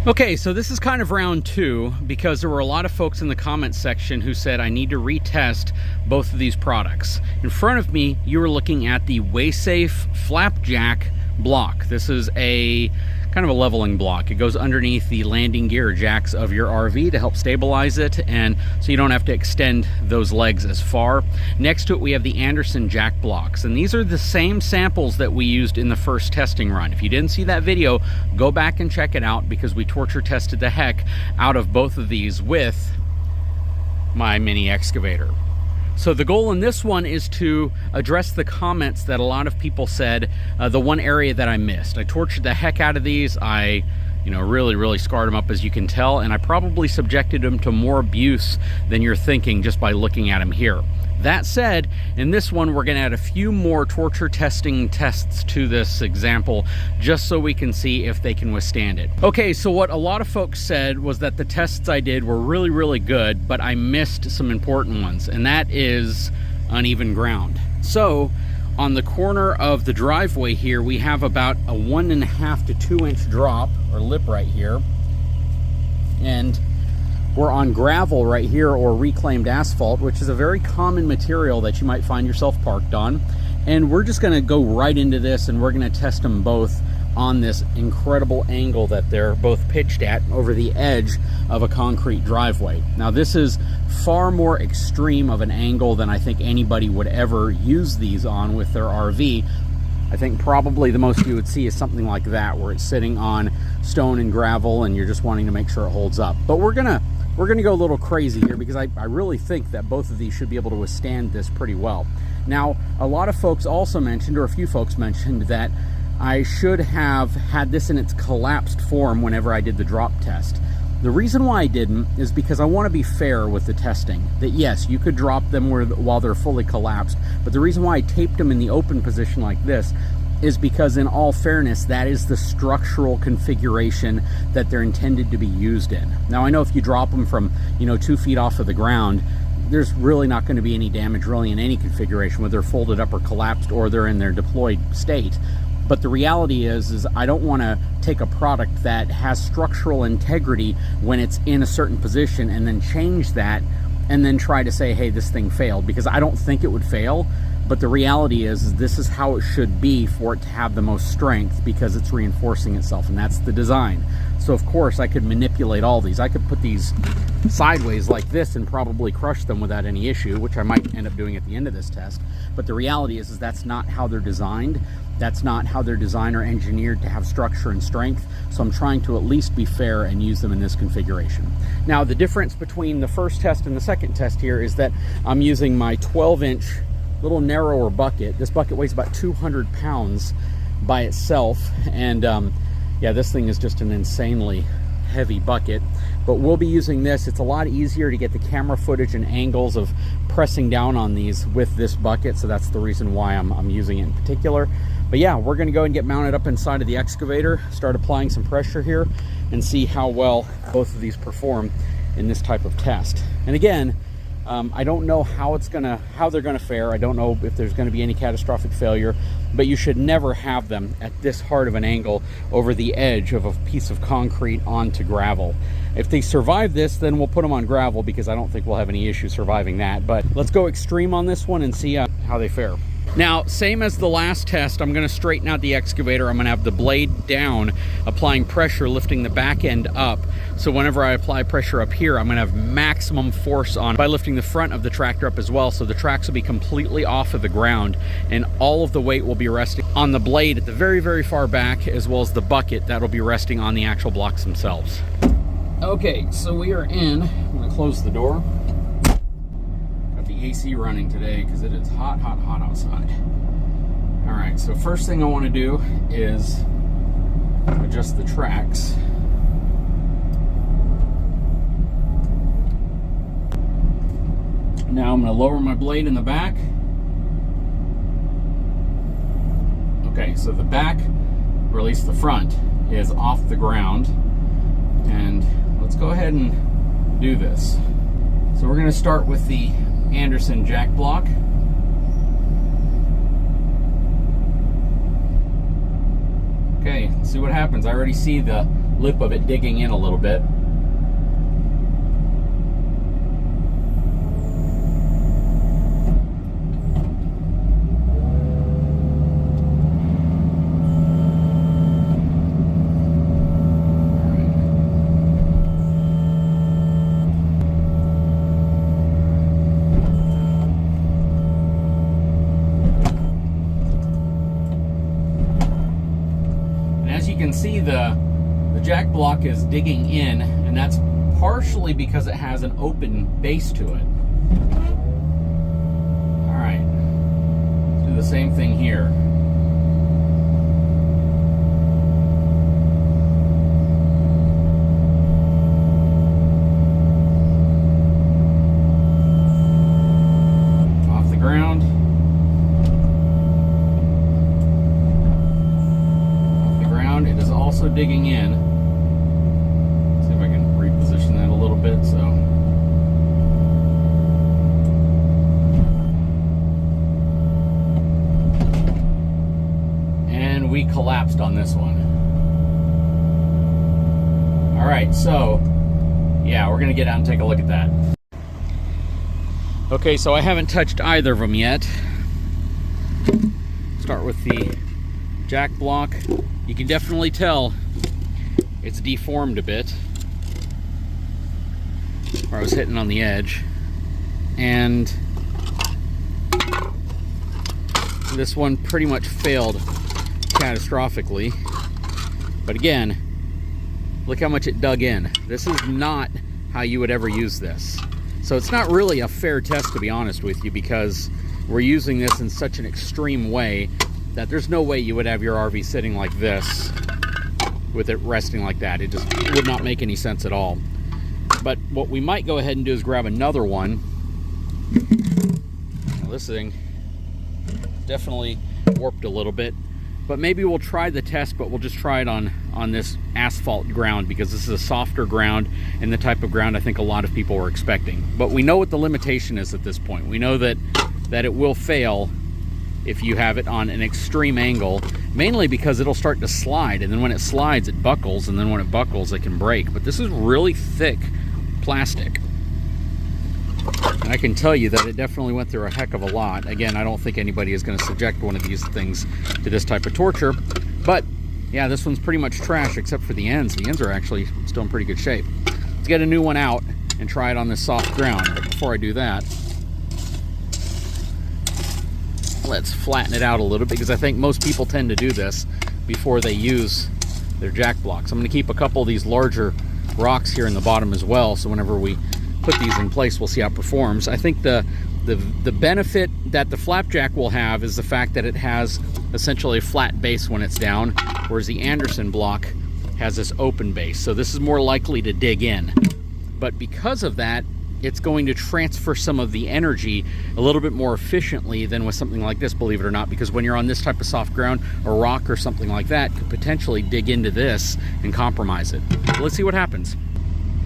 Okay, so this is kind of round two because there were a lot of folks in the comments section who said I need to retest both of these products. In front of me, you were looking at the WaySafe Flapjack block. This is a kind of a leveling block. It goes underneath the landing gear jacks of your RV to help stabilize it, and so you don't have to extend those legs as far. Next to it, we have the Andersen jack blocks, and these are the same samples that we used in the first testing run. If you didn't see that video, go back and check it out because we torture tested the heck out of both of these with my mini excavator. So the goal in this one is to address the comments that a lot of people said, the one area that I missed. I tortured the heck out of these. I really scarred them up, as you can tell, and I probably subjected them to more abuse than you're thinking just by looking at them here. That said, in this one, we're gonna add a few more torture testing tests to this example, just so we can see if they can withstand it. Okay, so what a lot of folks said was that the tests I did were really good, but I missed some important ones, and that is uneven ground. So, on the corner of the driveway here, we have about a 1.5 to 2 inch drop, or lip right here, and we're on gravel right here, or reclaimed asphalt, which is a very common material that you might find yourself parked on. And we're just gonna go right into this, and we're gonna test them both on this incredible angle that they're both pitched at over the edge of a concrete driveway. Now, this is far more extreme of an angle than I think anybody would ever use these on with their RV. I think probably the most you would see is something like that, where it's sitting on stone and gravel and you're just wanting to make sure it holds up. But we're gonna go a little crazy here because I really think that both of these should be able to withstand this pretty well. Now, a lot of folks also mentioned, or a few folks mentioned, that I should have had this in its collapsed form whenever I did the drop test. The reason why I didn't is because I want to be fair with the testing. That yes, you could drop them while they're fully collapsed, but the reason why I taped them in the open position like this is because, in all fairness, that is the structural configuration that they're intended to be used in. Now, I know if you drop them from 2 feet off of the ground, there's really not going to be any damage really in any configuration, whether they're folded up or collapsed or they're in their deployed state. But the reality is I don't want to take a product that has structural integrity when it's in a certain position and then change that and then try to say, hey, this thing failed, because I don't think it would fail. But the reality is this is how it should be for it to have the most strength, because it's reinforcing itself, and that's the design. So of course I could manipulate all these. I could put these sideways like this and probably crush them without any issue, which I might end up doing at the end of this test. But the reality is that's not how they're designed. That's not how they're designed or engineered to have structure and strength. So I'm trying to at least be fair and use them in this configuration. Now, the difference between the first test and the second test here is that I'm using my 12-inch little narrower bucket. This bucket weighs about 200 pounds by itself, and yeah, this thing is just an insanely heavy bucket. But we'll be using this. It's a lot easier to get the camera footage and angles of pressing down on these with this bucket, so that's the reason why I'm using it in particular. But yeah, we're gonna go and get mounted up inside of the excavator, start applying some pressure here, and see how well both of these perform in this type of test. And again, I don't know how they're gonna fare. I don't know if there's gonna be any catastrophic failure, but you should never have them at this hard of an angle over the edge of a piece of concrete onto gravel. If they survive this, then we'll put them on gravel, because I don't think we'll have any issue surviving that. But let's go extreme on this one and see how they fare. Now, same as the last test, I'm going to straighten out the excavator. I'm going to have the blade down, applying pressure, lifting the back end up. So whenever I apply pressure up here, I'm going to have maximum force on by lifting the front of the tractor up as well. So the tracks will be completely off of the ground, and all of the weight will be resting on the blade at the very far back, as well as the bucket that will be resting on the actual blocks themselves. Okay, so we are in. I'm going to close the door. AC running today because it is hot outside. All right, so first thing I want to do is adjust the tracks. Now I'm going to lower my blade in the back. Okay, so the back, or at least the front, is off the ground, and let's go ahead and do this. So we're going to start with the Andersen jack block. Okay, let's see what happens. I already see the lip of it digging in a little bit. See the jack block is digging in, and that's partially because it has an open base to it. All right, let's do the same thing here. Off the ground. It is also digging in. Let's see if I can reposition that a little bit. So, and we collapsed on this one. All right, so yeah, we're gonna get out and take a look at that. Okay, so I haven't touched either of them yet. Start with the jack block. You can definitely tell it's deformed a bit where I was hitting on the edge, and this one pretty much failed catastrophically. But again, look how much it dug in. This is not how you would ever use this. So it's not really a fair test, to be honest with you, because we're using this in such an extreme way that there's no way you would have your RV sitting like this with it resting like that. It just would not make any sense at all. But what we might go ahead and do is grab another one. Now this thing definitely warped a little bit, but maybe we'll try the test, but we'll just try it on this asphalt ground, because this is a softer ground and the type of ground I think a lot of people were expecting. But we know what the limitation is at this point. We know that it will fail if you have it on an extreme angle, mainly because it'll start to slide, and then when it slides it buckles, and then when it buckles it can break. But this is really thick plastic, and I can tell you that it definitely went through a heck of a lot. Again, I don't think anybody is going to subject one of these things to this type of torture, but yeah, this one's pretty much trash except for the ends. The ends are actually still in pretty good shape. Let's get a new one out and try it on this soft ground. But before I do that, let's flatten it out a little bit, because I think most people tend to do this before they use their jack blocks. I'm going to keep a couple of these larger rocks here in the bottom as well, so whenever we put these in place, we'll see how it performs. I think the benefit that the Flapjack will have is the fact that it has essentially a flat base when it's down, whereas the Andersen block has this open base. So this is more likely to dig in. But because of that, it's going to transfer some of the energy a little bit more efficiently than with something like this, believe it or not, because when you're on this type of soft ground, a rock or something like that could potentially dig into this and compromise it. So let's see what happens.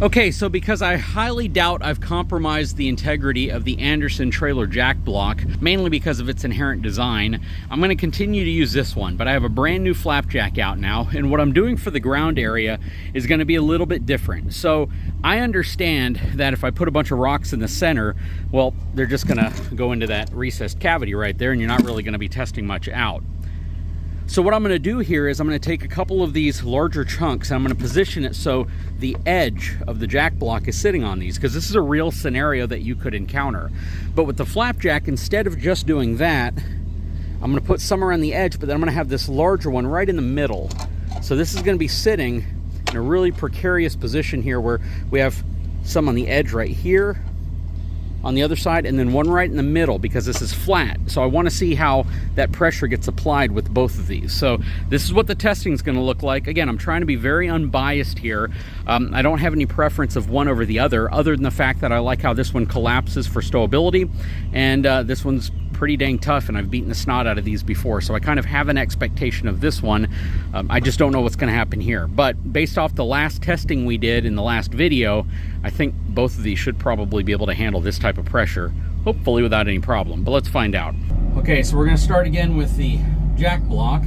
Okay, so because I highly doubt I've compromised the integrity of the Andersen trailer jack block, mainly because of its inherent design, I'm going to continue to use this one, but I have a brand new Flapjack out now, and what I'm doing for the ground area is going to be a little bit different. So I understand that if I put a bunch of rocks in the center, well, they're just going to go into that recessed cavity right there, and you're not really going to be testing much out. So what I'm going to do here is I'm going to take a couple of these larger chunks and I'm going to position it so the edge of the jack block is sitting on these, because this is a real scenario that you could encounter. But with the Flapjack, instead of just doing that, I'm going to put some around the edge, but then I'm going to have this larger one right in the middle. So this is going to be sitting in a really precarious position here, where we have some on the edge right here, on the other side, and then one right in the middle, because this is flat. So I want to see how that pressure gets applied with both of these. So this is what the testing is going to look like. Again, I'm trying to be very unbiased here. I don't have any preference of one over the other than the fact that I like how this one collapses for stowability, and this one's pretty dang tough, and I've beaten the snot out of these before, so I kind of have an expectation of this one. I just don't know what's going to happen here, but based off the last testing we did in the last video, I think both of these should probably be able to handle this type of pressure, hopefully without any problem, but let's find out. Okay, so we're going to start again with the jack block.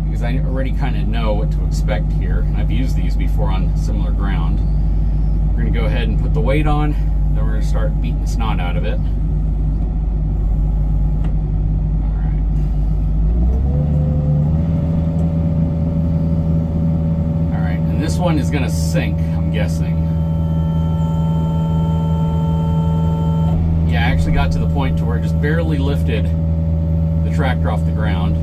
because I already kind of know what to expect here. And I've used these before on similar ground. We're going to go ahead and put the weight on, then we're going to start beating the snot out of it. Alright, and this one is going to sink, I'm guessing. Yeah, I actually got to the point to where it just barely lifted the tractor off the ground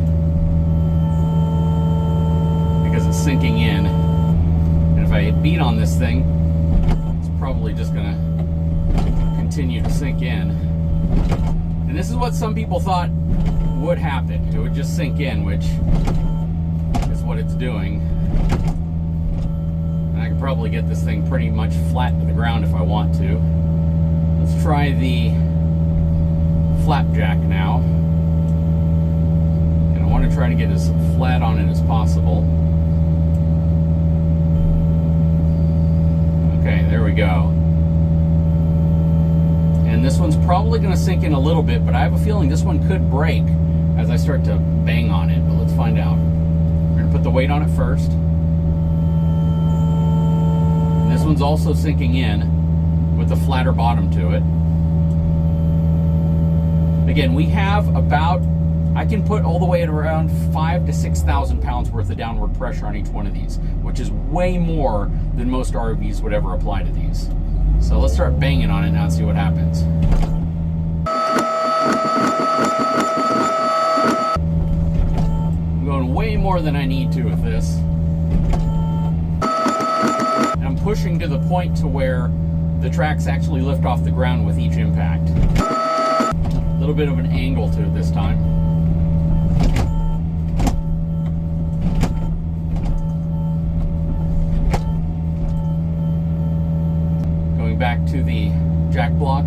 because it's sinking in. And if I hit beat on this thing, it's probably just going to continue to sink in. And this is what some people thought would happen. It would just sink in, which is what it's doing. And I could probably get this thing pretty much flat to the ground if I want to. Let's try the Flapjack now. And I want to try to get as flat on it as possible. Okay, there we go. And this one's probably going to sink in a little bit, but I have a feeling this one could break as I start to bang on it. But let's find out. We're going to put the weight on it first. And this one's also sinking in with a flatter bottom to it. Again, we have about, I can put all the way at around 5,000 to 6,000 pounds worth of downward pressure on each one of these, which is way more than most RVs would ever apply to these. So let's start banging on it now and see what happens. I'm going way more than I need to with this. And I'm pushing to the point to where the tracks actually lift off the ground with each impact. A little bit of an angle to it this time. Going back to the jack block.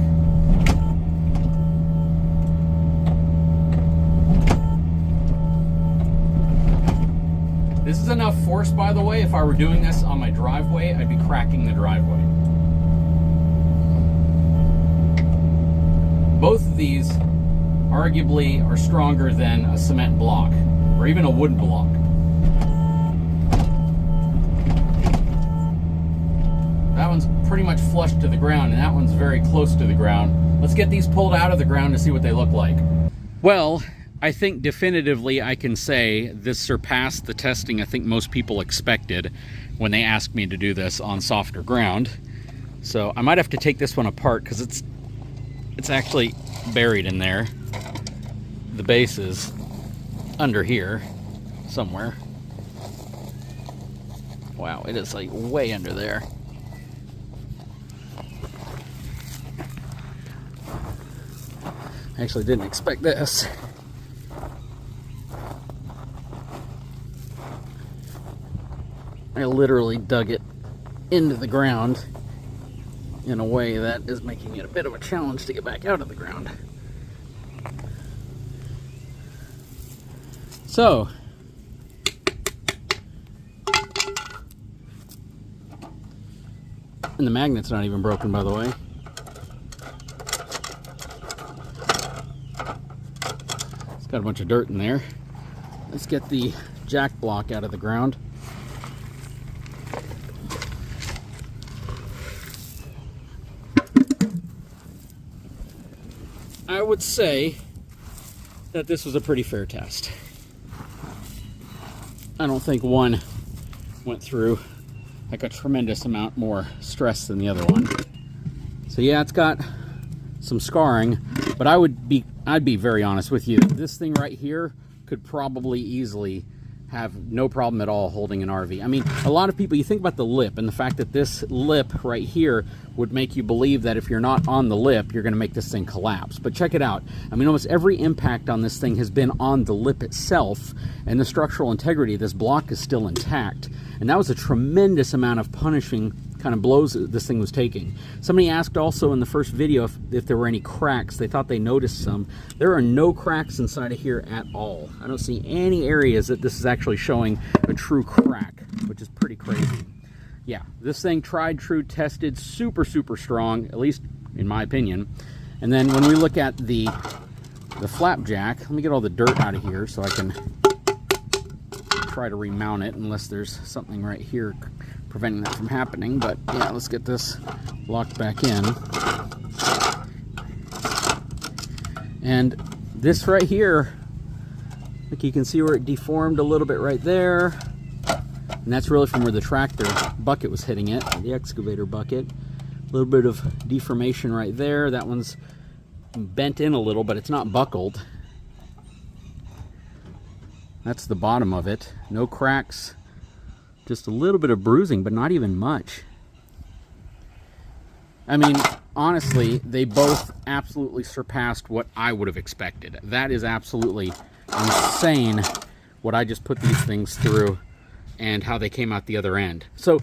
This is enough force, by the way. If I were doing this on my driveway, I'd be cracking the driveway. Both of these arguably are stronger than a cement block or even a wooden block. That one's pretty much flush to the ground and that one's very close to the ground. Let's get these pulled out of the ground to see what they look like. Well, I think definitively I can say this surpassed the testing I think most people expected when they asked me to do this on softer ground. So I might have to take this one apart because it's actually buried in there. The base is under here somewhere. Wow, it is like way under there. I actually didn't expect this. I literally dug it into the ground in a way that is making it a bit of a challenge to get back out of the ground. So, and the magnet's not even broken, by the way. It's got a bunch of dirt in there. Let's get the jack block out of the ground. I would say that this was a pretty fair test. I don't think one went through like a tremendous amount more stress than the other one. So yeah, it's got some scarring, but I'd be very honest with you. This thing right here could probably easily have no problem at all holding an RV. I mean, a lot of people, you think about the lip and the fact that this lip right here would make you believe that if you're not on the lip, you're gonna make this thing collapse. But check it out. I mean, almost every impact on this thing has been on the lip itself, and the structural integrity of this block is still intact. And that was a tremendous amount of punishing kind of blows this thing was taking. Somebody asked also in the first video if there were any cracks. They thought they noticed some. There are no cracks inside of here at all. I don't see any areas that this is actually showing a true crack, which is pretty crazy. Yeah, this thing tried, true, tested, super, super strong, at least in my opinion. And then when we look at the Flapjack, let me get all the dirt out of here so I can try to remount it unless there's something right here preventing that from happening. But yeah, let's get this locked back in. And this right here, like you can see where it deformed a little bit right there. And that's really from where the tractor bucket was hitting it, the excavator bucket. A little bit of deformation right there. That one's bent in a little, but it's not buckled. That's the bottom of it. No cracks, just a little bit of bruising, but not even much. I mean, honestly, they both absolutely surpassed what I would have expected. That is absolutely insane what I just put these things through and how they came out the other end. So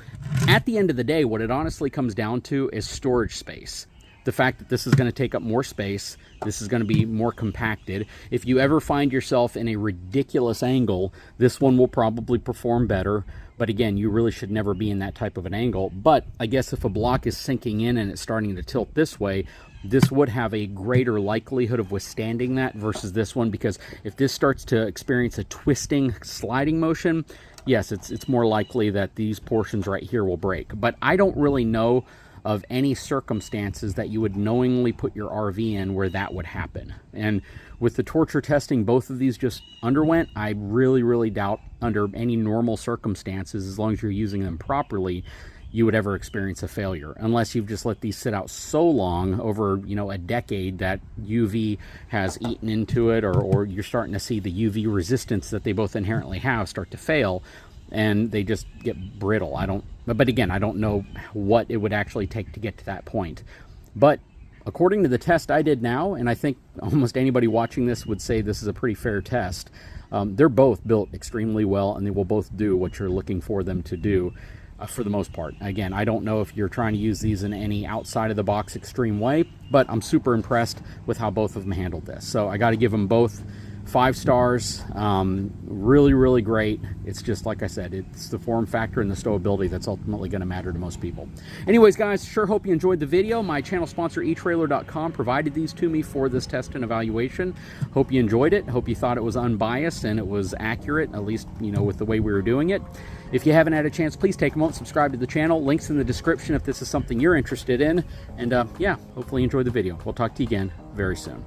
at the end of the day, what it honestly comes down to is storage space. The fact that this is going to take up more space, this is going to be more compacted. If you ever find yourself in a ridiculous angle, this one will probably perform better. But again, you really should never be in that type of an angle. But I guess if a block is sinking in and it's starting to tilt this way, this would have a greater likelihood of withstanding that versus this one, because if this starts to experience a twisting, sliding motion, yes, it's more likely that these portions right here will break. But I don't really know of any circumstances that you would knowingly put your RV in where that would happen. And with the torture testing both of these just underwent, I really, really doubt under any normal circumstances, as long as you're using them properly, you would ever experience a failure, unless you've just let these sit out so long over, you know, a decade that UV has eaten into it, or you're starting to see the UV resistance that they both inherently have start to fail, and they just get brittle. But again, I don't know what it would actually take to get to that point. But according to the test I did now, and I think almost anybody watching this would say this is a pretty fair test, they're both built extremely well, and they will both do what you're looking for them to do. For the most part. Again, I don't know if you're trying to use these in any outside of the box extreme way, but I'm super impressed with how both of them handled this. So I got to give them both 5 stars. Really, really great. It's just like I said, it's the form factor and the stowability that's ultimately going to matter to most people. Anyways, guys, sure hope you enjoyed the video. My channel sponsor eTrailer.com provided these to me for this test and evaluation. Hope you enjoyed it. Hope you thought it was unbiased and it was accurate, at least, you know, with the way we were doing it. If you haven't had a chance, please take a moment, subscribe to the channel. Links in the description if this is something you're interested in. And yeah, hopefully you enjoyed the video. We'll talk to you again very soon.